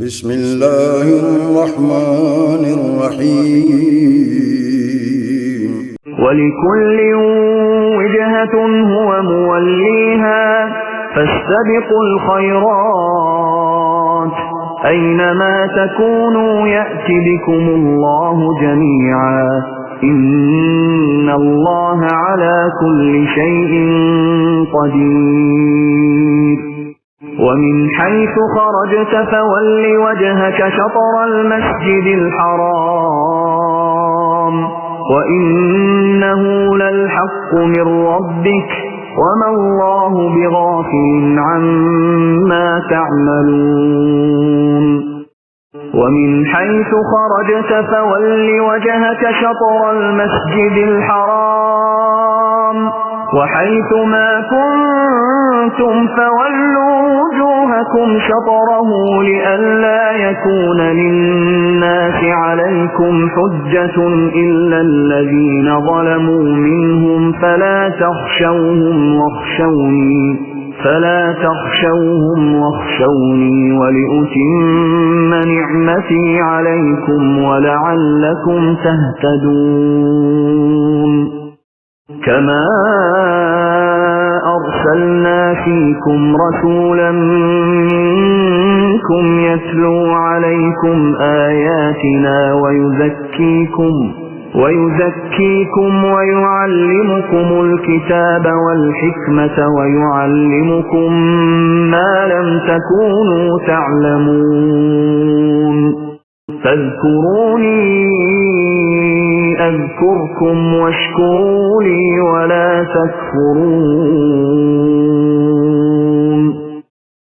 بسم الله الرحمن الرحيم ولكل وجهة هو موليها فاستبقوا الخيرات أينما تكونوا يأت بكم الله جميعا إن الله على كل شيء قدير ومن حيث خرجت فول وجهك شطر المسجد الحرام وإنه للحق من ربك وما الله بغافل عما تعملون ومن حيث خرجت فول وجهك شطر المسجد الحرام وحيث ما كنتم فولوا وجوهكم شطره لئلا يكون للناس عليكم حجة إلا الذين ظلموا منهم فلا تخشوهم واخشوني ولأتم نعمتي عليكم ولعلكم تهتدون كما أرسلنا فيكم رسولا منكم يتلو عليكم آياتنا ويزكيكم ويعلمكم الكتاب والحكمة ويعلمكم ما لم تكونوا تعلمون فاذكروني أذكركم واشكروا لي ولا تكفرون